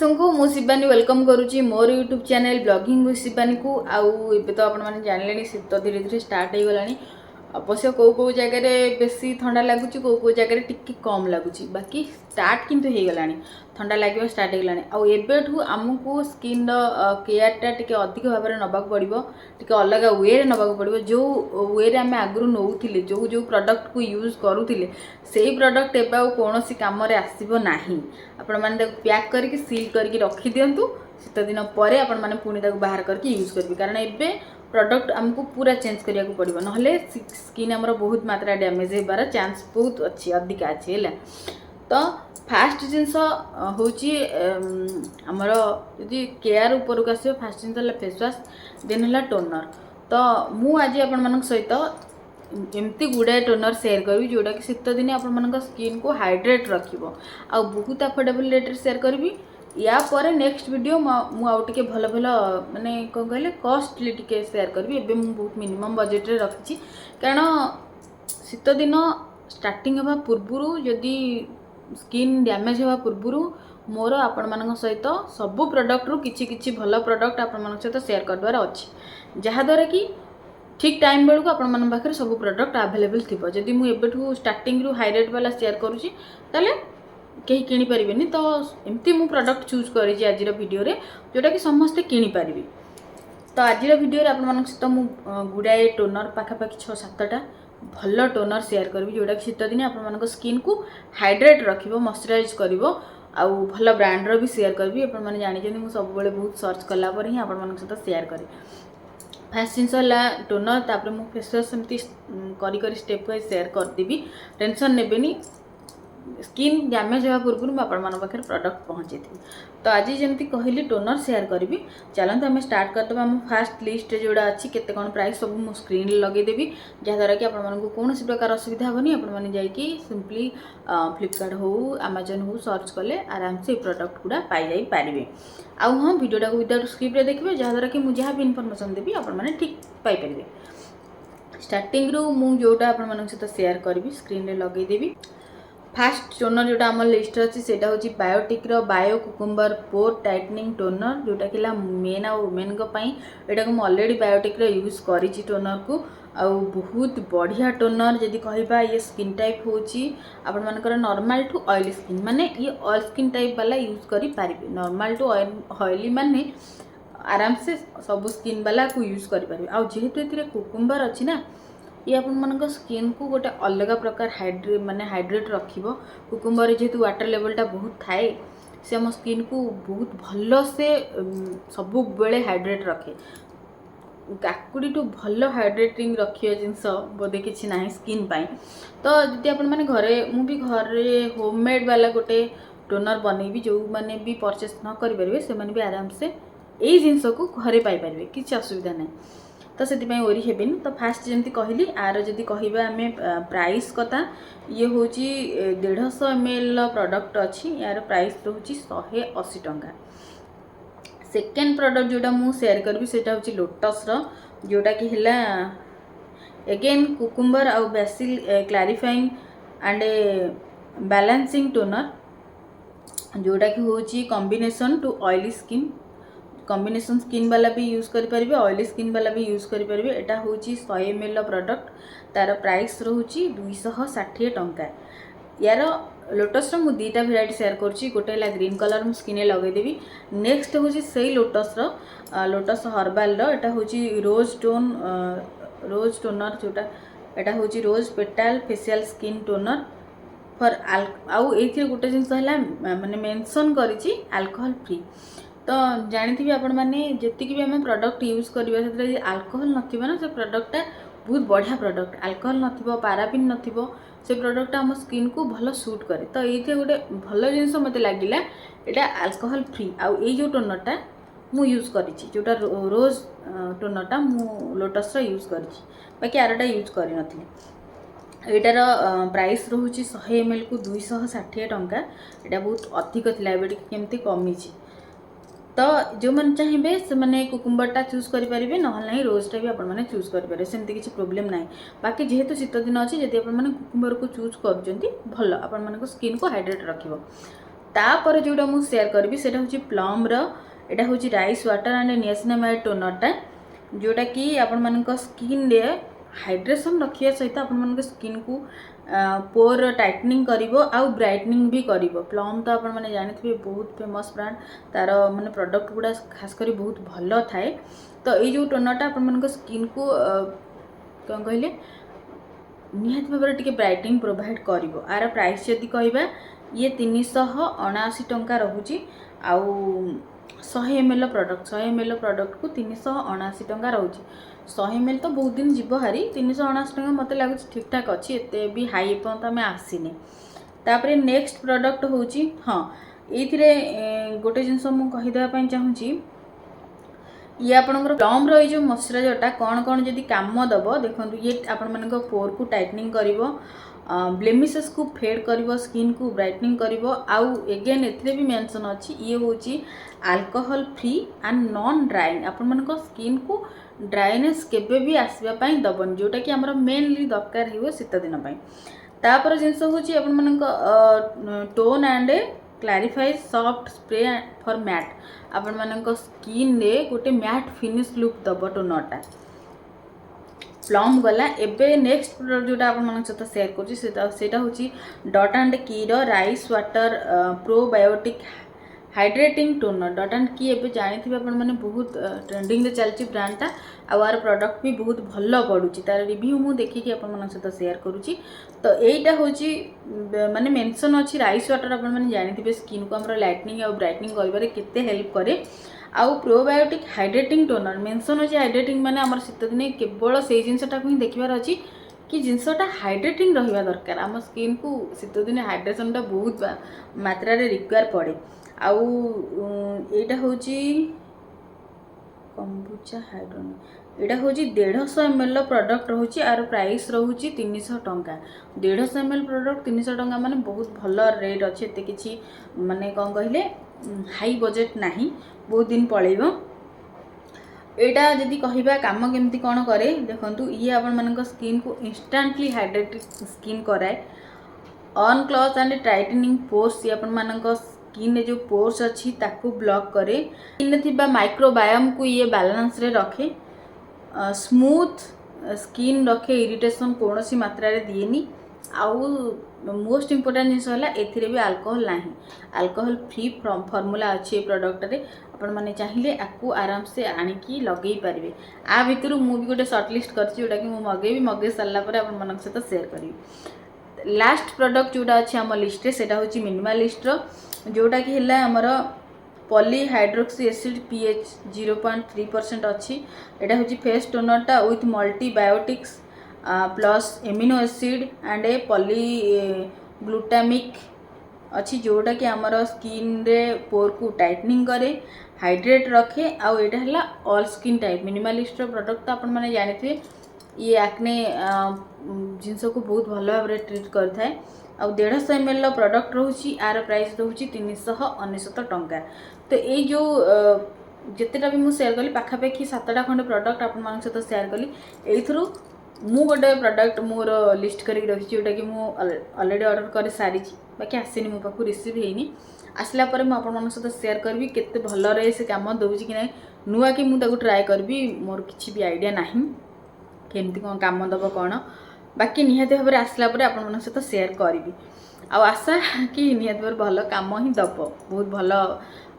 समस्त को शिवानी वेलकम करुच्ची मोर YouTube channel blogging with Shivani को आउ ए तो आपने जान शीत धीरे धीरे स्टार्ट हो गला अवश्य कौ जगह बेसी ठंडा लगुच कौ जगह टिके कम लगुच बाकी स्टार्ट किंतु हो गला ठंडा लगे स्टार्ट हो गला आउ आमको स्किन केयरटा टिके अधिक भाव में नबाक पड़ो टिके अलग वे नबाक पड़ो जो वे आम आगु नौले जो जो प्रडक्ट को यूज करूले से प्रडक्ट एवं कौन कम आसना आपण मैंने पैक करके सील करके रखी दिंतु शीत दिन पर आपण मैंने पुणी बाहर करके यूज करेंगे कारण एबे प्रडक्ट आमको पूरा चेंज करिया को पड़ो ना स्किन आमर बहुत मात्रा डैमेज होबार चांस बहुत अच्छी अधिका अच्छी है तो फास्ट जिनस हूँ आमर जी केयर उपरक आस फास्ट जिन फेस वाश देन है टोनर तो मु आज आपण सहित एमती गुड़ाए टोनर सेयर करी जोटा कि शीत दिन आपण स्किन को हाइड्रेट रखिबो आ बहुत अफोर्डेबल रेट सेयर करी या पर नेक्स्ट वीडियो मुझे भल भल माने कौन कहले कॉस्टली टिके शेयर करी एबे मु बहुत मिनिमम बजेट रे रखी कारण शीत दिन स्टार्टिंग हवा पूर्वरु जदि स्किन डैमेज हवा पूर्वरु मोर आपण मान सहित सबू प्रोडक्ट रु किछि किछि भल प्रोडक्ट आपण मान सहित शेयर करबार अछि जहा द्वारा कि ठीक टाइम बेलू आपण मान पाखे सब प्रोडक्ट अवेलेबल थी जदि मुझे स्टार्टिंग रु हाई रेट वाला शेयर करुँची ताले कहीं किनी परिबेनी तो एमती मु प्रोडक्ट चूज करी आज वीडियो रे जोटा कि समस्ते किनी पारिबे तो आज वीडियो रे आपण मान सहित मु गुड़ाए टोनर पाखापाखि 6-7टा भल टोनर शेयर करी जोटा कि शीत दिन आपण मान स्किन को हाइड्रेट रखिबो मॉइस्चराइज करिवो आउ भल ब्रांडर भी शेयर करी आपण मैंने जानी मु सब बेले बहुत सर्च कला पर ही आपण मान सहित शेयर करी फास्ट जिनस है टोनर तापर मु फेस वाश सेमती करी स्टेप वाइज शेयर करदेवी टेंशन नेबेनी स्किन डैमेज होगा पूर्व मुझे पाखे प्रोडक्ट पहुँचे थी तो आज जमी कहली टोनर शेयर करी चलते आम स्टार्ट करदे आम फास्ट लिस्ट जोड़ा अच्छी केते कौन प्राइस सब मुझे स्क्रीन लगेदेवी जहाँद्वारा कि आपको कौन प्रकार असुविधा हेनी आपड़ी सिंपली फ्लिपकार्ट हो अमेजन हो सर्च कले आराम से प्रॉडक्ट गुड़ा पाई पारे आउ हाँ वीडियोटा को विदाउट स्किप देखिए जहाँद्वारा कि मुझे जहाँ भी इनफॉरमेशन देवी आपने ठीक पाइपर स्टार्टिंग रु मुझे जोटा आप सहित शेयर करी स्क्रीन रे लगेदेवी फास्ट टोनर जोटा आम लिस्ट अच्छी से हूँ Biotique bio cucumber pore tightening toner जोटा कि मेन आ वुमेन यहाँ को ऑलरेडी बायोटिक यूज करी टोनर को आउ बहुत बढ़िया टोनर जदि कहबा ये स्किन टाइप होची आपण मानकर नॉर्मल टू ऑयली स्किन माने ये ऑयल स्किन टाइप वाला यूज करी पारिबे नॉर्मल टू ऑयली माने आराम से सब स्किन वाला को यूज करी पारिबे आउ जेहेतु एथिरे कुकुम्बर अच्छी ना ये आप स्किन को गोटे अलग प्रकार हाइड्रेट रखिबो कुकुम्बर जेहेतु वाटर लेवलटा बहुत थाए से आम स्किन को बहुत भल से सब बेले हाइड्रेट रखे काकुड़ी टू भल हाइड्रेटिंग रखिए जिनस बोधे किसी ना स्किन पाई तो जदि आप घरे मु भी घरे होममेड वाला गोटे टोनर बनैबी जो मैंने भी परचेस न करें से भी आराम से यही जिनस को घरे पाइपर किसी असुविधा ना तो से ओरी हेबिन तो फास्ट जमी कहली आर जदि कहबा आम प्राइस कथा ये हूँ 150 ml प्रॉडक्ट अच्छी यार प्राइस रोचे 180 टंका सेकेंड प्रॉडक्ट जोटा मु शेयर करी से हूँ लोटस जोटा कि है अगेन कुकुम्बर आउ basil clarifying and balancing toner जोटा कि हूँ combination to oily skin combination skin वाला भी यूज करि परिबे ऑयली स्किन वाला भी यूज करि परिबे एटा होची 100 ml प्रोडक्ट तार प्राइस रहूची 260 टंका यार लोटस रो मु दीटा वेराइटी शेयर करची गोटे ला ग्रीन कलर मु स्किन लगे देबी नेक्स्ट होची सेही लोटस लोटस हर्बल एटा होची रोज टोनर जोटा एटा होची rose petal facial skin toner for आउ एथि गोटे जिंस हला माने मेंशन करिची अल्कोहल फ्री तो जानी आपण मैंने जी भी आम प्रॉडक्ट यूज करवा से अल्कोहल ना से प्रोडक्टा बहुत बढ़िया प्रोडक्ट अल्कोहल न पाराबिन न से प्रोडक्ट आम स्किन को भल सूट करे तो ये गोटे भल जिनस मत लगे यहाँ अल्कोहल फ्री आउ ये जो टोनरटा मु यूज करी जोटा रोज टोनरटा मु लोटस यूज करी बाकी आरटा यूज करी नथी एटार प्राइस रोचे 100 ml को 260 टंका यहाँ बहुत अधिक थी केमती कमी तो जो मैंने चाहिए से मैंने कुकुम्बरटा चूज करेंगे ना रोजटा भी आपने चूज करेंगे सेमती किसी प्रोब्लेम ना बाकी जेहेतु शीत दिन अच्छी जब आप कुकुम्बर को चूज कर भल आप स्किन को हाइड्रेट रखिबो तापर जोटा मुझे सेयार करी से प्लम्र एटा हूँ राइस वाटर एंड नियासिनामाइड टोनरटा जोटा कि आपण मान स्किन रे हाइड्रेशन रखा सहित आपण स्किन को पोर टाइटनिंग करिवो आउ ब्राइटनिंग भी करिवो। प्लम तो आपण मैंने जानी बहुत फेमस ब्रांड तार माने प्रोडक्ट गुड़ा खास करी बहुत भल थाए। तो ये जो टोनरटा आपण मान स्किन को कौन कहले निहाती भाव टिके ब्राइटनिंग प्रोवाइड करिवो। आर प्राइस जदि कहबा ये 379 टंका रहुची आउ 100 ml प्रोडक्ट 100 ml प्रोडक्ट को 379 टंका रोचे। 100 ml तो बहुत दिन जीव हारी 379 टंका मत लगुच ठीक ठाक अच्छी एते भी हाई पर्यंत आम आसीने। तापर नेक्स्ट प्रोडक्ट होची हाँ ये गोटे जिनस मुझे चाहूँगी ये आपंकर प्लम रो मॉइस्चराइजरटा कौन कौन जदि काम दब देखो ये आपण मान पोर को टाइटनिंग करिवो ब्लेमिसेस को फेड करिवो स्किन को ब्राइटनिंग करिवो आउ एगेन एथिरे भी मेंशन अच्छी ये होची alcohol free and non drawing आपण मान स्किन को ड्राइनेस केबे भी आसबा पई दबन जोटा कि हमर मेनली दरकार हिवो शीत दिन पई। तापर जिनस होची आपण मान tone and clarify soft spray for matte आपण मान स्किन रे गोटे मैट फिनिश लुक दब टोनरटा प्लम गला। एबे नेक्स्ट प्रोडक्ट जोटा आपण मान सहित शेयर करछि सेटा होची डॉट एंड की रो rice water probiotic hydrating toner. Dot and Key एबे जानिथिबे आपण माने बहुत ट्रेंडिंग रे चलछि ब्रांडटा आर प्रोडक्ट भी बहुत भल पड़ुछि तार रिव्यू मु देखि कि आपण मान सहित शेयर करूछि। तो एटा होची माने मेंशन अछि राइस वाटर आपण माने जानिथिबे स्किन को हमर लाइटनिंग और ब्राइटनिंग करबारे केते हेल्प करे आउ प्रोबायोटिक हाइड्रेटिंग टोनर मेंशन अछि। हाइड्रेटिंग माने हमर शीत दिने केवल से जिनसटा को ही देखिबार अछि कि जिनसटा हाइड्रेटिंग रहिबा दरकार। हम स्किन को शीत दिने हाइड्रेशनटा बहुत मात्रा रे रिक्वायर पड़े आउ एटा होची कंबुचा हाइड्रोन एटा होची 150 ml प्रोडक्ट रहूची आर प्राइस रहूची 300 टंका। 150 ml प्रोडक्ट 300 टंका माने बहुत भल रेट अच्छे एते किछि माने कौन कहले हाई बजेट नहीं बहुत दिन पळेबो। एटा जदि कहिबा काम केमती कौन करे देखंतु ये आपण मानक स्किन को इंस्टेंटली हाइड्रेटेड स्किन कराए on cloth and tightening pores ये आपण मानक स्किन रे जो पोर्स अच्छी ताकू ब्लॉक करे स्किन थिबा माइक्रोबायोम को ये बैलेंस रे रखे स्मूथ स्किन रखे इरिटेशन कौन सी मात्रा रे दिएनी आउ मोस्ट इम्पोर्टेंट जिनस होला एथिरे भी अल्कोहल नाही अल्कोहल फ्री फॉर्मूला अच्छी प्रोडक्ट रे आपण माने चाहिए आपको आराम से आनिकी लगे पारे। आ भितर मु भी गोटे सर्टलिस्ट करछि जोटा कि मु मगे सारा पर आपण मानक सहित शेयर करी। लास्ट प्रोडक्ट जोटा अच्छे आम लिस्ट रे सेटा होची मिनिमलिस्ट रो जोटा कि हैला हमर पॉलीहाइड्रोक्सी एसिड पीएच 0.3% अच्छी। एटा होची फेस टोनरटा with multibiotics plus amino acid and a polyglutamic अच्छी जोटा कि आमर स्किन रे पोर को टाइटनिंग करे हाइड्रेट रखे आउ एटा हैला all skin type minimalist product तो आपण माने जानिथे ये एक्ने जिनस को बहुत भल भाव ट्रीट करता है। आ 150 ml प्रोडक्ट रोची आर प्राइस रोची 399 टंका। तो ये जो जितेटा भी मुझे शेयर कली पाखापाखि 7टा खंडे प्रोडक्ट आपण मान सहित शेयर कली एथरू मु गोटे प्रोडक्ट मोर लिस्ट करके रखी जोटा कि मुझे अलरेडी ऑर्डर कर सारी बाकी आसनी मो पाखु रिसीव होनी आसला पर मुझे आपण सहित शेयर करी केते भल रे से काम दउची कि ना नुआ कि मुझे ट्राए करी मोर किसी भी आइडिया ना केमती कौन काम दब कौन बाकी निहाती भाव आसला पर आपण सहित शेयर करी आशा कि निहाती भाव भल काम ही दब बहुत भल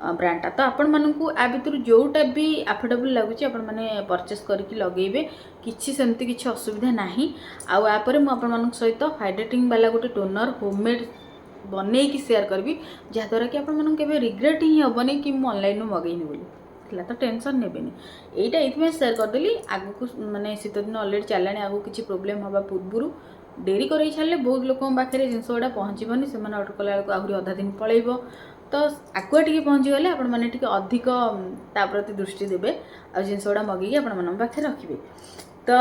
ब्रांडटा। तो आपण मानू आ भितर जोटा भी अफोर्डेबल लगुच आपण मैंने परचेस करके लगेबे किसी सेमती किसी असुविधा नहीं। आपर मुझे सहित हाइड्रेटिंग वाला गोटे टोनर होममेड बन शेयर करी जहाँद्वारा कि आपण के रिग्रेट ही हेनी कि मुझे ऑनलाइन मगेनी बोली तो टेंशन नेबेनी एटा ये शेयर करदेली आगु को माने शीत दिन अलरेडी चलानी आगु किसी प्रोब्लेम हवा पूर्व डेरी कर छाड़े बहुत लोक पाखे जिनस गुड़ा पहुँचबनी से ऑर्डर कला बेलू आहरी अधा दिन पलैब तो आगुआ टी पहुँचीगले आपण मैंने अधिक प्रति दृष्टि देवे आ जिनस गुड़ा मगेकी आपण पाखे रखिए। तो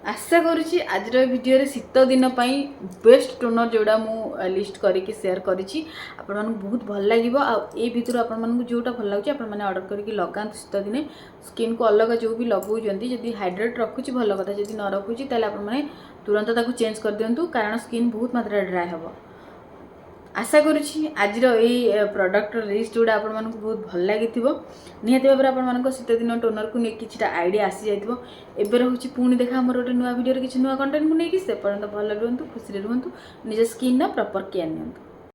आशा करुँची आज वीडियो शीत दिन बेस्ट टोनर जोड़ा मु लिस्ट करके शेयर करी आपण बहुत भल लगे ये भितर आपण जोटा भल लगे आपने ऑर्डर करके लगाते शीत दिने स्किन को अलग जो भी लगाउछन जदि हाइड्रेट रखुची भल कथा जदि न रखुची ताले आपण तुरंत ताकू चेंज कर दिंतु कारण स्किन बहुत मात्रा ड्राए हम। आशा करुँची आज प्रडक्टर लिस्ट गुड़ा आपण मानक बहुत भल लगी निहाती भाव में आपण शीत दिन टोनर को लेकिन किसी आइडिया आसी जाइए एबे रोचे पुणी देखा मोर गोटे नुआ वीडियो किसी नुआ कंटेंट को लेकिन से पर्यंत भल रुहतु खुशी रुहतु निज स्किन प्रॉपर केयर नियंतु।